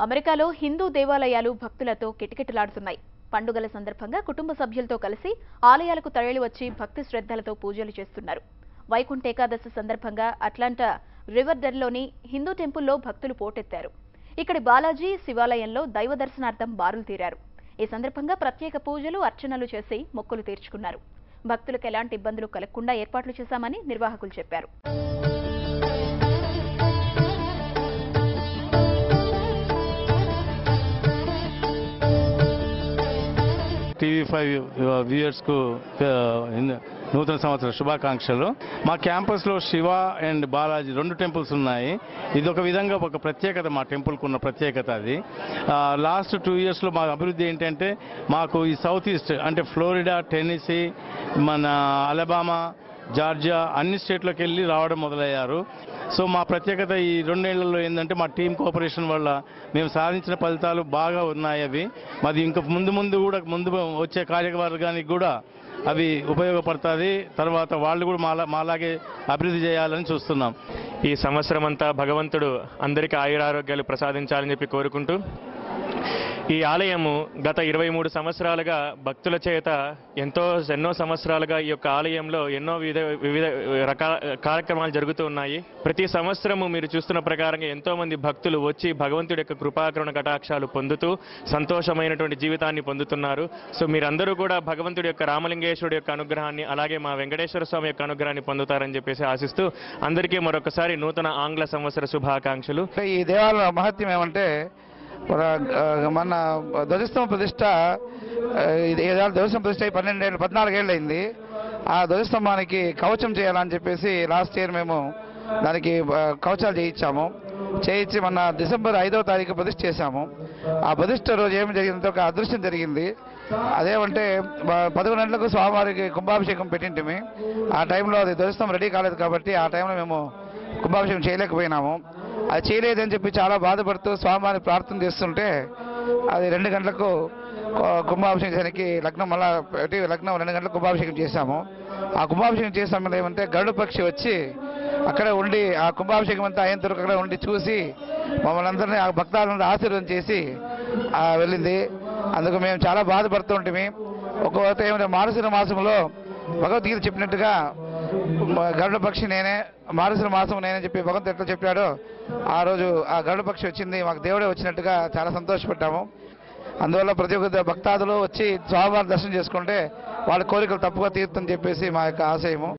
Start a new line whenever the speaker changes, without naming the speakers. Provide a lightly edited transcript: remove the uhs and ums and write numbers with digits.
అమెరికాలో హిందూ దేవాలయాలు భక్తులతో కిటకిటలాడుతున్నాయి. పండుగల సందర్భంగా కుటుంబ సభ్యులతో కలిసి ఆలయాలకు తరలివచ్చి భక్తి శ్రద్ధలతో పూజలు చేస్తున్నారు. వైకుంఠ ఏకాదశి సందర్భంగా అట్లాంటా రివర్డెల్లోని హిందూ టెంపుల్లో భక్తులు పోటెత్తారు. ఇక్కడి బాలాజీ శివాలయంలో దైవ దర్శనార్థం బారులు తీరారు. ఈ సందర్భంగా ప్రత్యేక పూజలు, అర్చనలు చేసి మొక్కులు తీర్చుకున్నారు. భక్తులకు ఎలాంటి ఇబ్బందులు కలగకుండా ఏర్పాట్లు చేశామని నిర్వాహకులు చెప్పారు.
TV5 వ్యూయర్స్కు నూతన సంవత్సర శుభాకాంక్షలు. మా క్యాంపస్లో శివ అండ్ బాలాజీ 2 టెంపుల్స్ ఉన్నాయి. ఇది ఒక విధంగా ఒక ప్రత్యేకత, మా టెంపుల్కు ఉన్న ప్రత్యేకత. అది లాస్ట్ 2 ఇయర్స్లో మా అభివృద్ధి ఏంటంటే మాకు ఈ సౌత్ ఈస్ట్ అంటే ఫ్లోరిడా, టెన్నెసీ, మన అలబామా, జార్జియా అన్ని స్టేట్లోకి వెళ్ళి రావడం మొదలయ్యారు. సో మా ప్రత్యేకత ఈ 2 ఏళ్లలో ఏంటంటే మా టీం కోఆపరేషన్ వల్ల మేము సాధించిన ఫలితాలు బాగా ఉన్నాయి. అవి మాది ఇంకా ముందు వచ్చే కార్యవర్గానికి కూడా అవి ఉపయోగపడుతుంది. తర్వాత వాళ్ళు కూడా మాలాగే అభివృద్ధి చేయాలని చూస్తున్నాం.
ఈ సంవత్సరం అంతా భగవంతుడు అందరికీ ఆయురారోగ్యాలు ప్రసాదించాలని చెప్పి కోరుకుంటూ, ఈ ఆలయము గత 23 సంవత్సరాలుగా భక్తుల చేత ఎన్నో సంవత్సరాలుగా ఈ యొక్క ఆలయంలో ఎన్నో వివిధ రకాల కార్యక్రమాలు జరుగుతూ ఉన్నాయి. ప్రతి సంవత్సరము మీరు చూస్తున్న ప్రకారంగా ఎంతో మంది భక్తులు వచ్చి భగవంతుడి యొక్క కృపాకరుణ కటాక్షాలు పొందుతూ సంతోషమైనటువంటి జీవితాన్ని పొందుతున్నారు. సో మీరందరూ కూడా భగవంతుడి యొక్క రామలింగేశ్వరుడి యొక్క అనుగ్రహాన్ని, అలాగే మా వెంకటేశ్వర స్వామి యొక్క అనుగ్రహాన్ని పొందుతారని చెప్పేసి ఆశిస్తూ అందరికీ మరొకసారి నూతన ఆంగ్ల సంవత్సర శుభాకాంక్షలు.
ఈ దేవాలయ మహత్యం ఏమంటే, మన ధ్వజస్తంభ ప్రతిష్ట ధ్వజస్తంభ ప్రతిష్ట 14 ఏళ్ళు అయింది. ఆ ధ్వజస్తంభానికి కవచం చేయాలని చెప్పేసి లాస్ట్ ఇయర్ మేము దానికి కవచాలు చేయించి మన డిసెంబర్ 5వ తారీఖు ప్రతిష్ఠ చేశాము. ఆ ప్రతిష్ఠ రోజు ఏమి జరిగిందంటే ఒక అదృశ్యం జరిగింది. అదేమంటే 11 గంటలకు స్వామివారికి కుంభాభిషేకం పెట్టింటిమి. ఆ టైంలో అది ధ్వజస్తంభం రెడీ కాలేదు కాబట్టి ఆ టైంలో మేము కుంభాభిషేకం చేయలేకపోయినాము. అది చేయలేదని చెప్పి చాలా బాధపడుతూ స్వామివారిని ప్రార్థన చేస్తుంటే అది 2 గంటలకు కుంభాభిషేకం చేయడానికి లగ్నం 2 గంటలకు కుంభాభిషేకం చేశాము. ఆ కుంభాభిషేకం చేసే సమయంలో ఏమంటే గరుడ పక్షి వచ్చి అక్కడే ఉండి ఆ కుంభాభిషేకం అంతా అయిన తర్వాత అక్కడే ఉండి చూసి మమ్మల్ని అందరినీ ఆ భక్తులందరూ ఆశీర్వాదం చేసి వెళ్ళింది. అందుకు మేము చాలా బాధపడుతూ ఉంటుంది. ఒక్కొక్క ఏమంటే మార్గశిర మాసంలో భగవద్గీత చెప్పినట్టుగా గరుడ పక్షి నేనే, మార్గశిర మాసం నేనే చెప్పి భగవంతుడు ఎట్లా చెప్పాడో ఆ రోజు ఆ గరుడ పక్షి వచ్చింది. మాకు దేవుడే వచ్చినట్టుగా చాలా సంతోషపడ్డాము. అందువల్ల ప్రతి ఒక్క భక్తాదులు వచ్చి స్వామివారి దర్శనం చేసుకుంటే వాళ్ళ కోరికలు తప్పుగా తీరుతుందని చెప్పేసి మా యొక్క ఆశయము.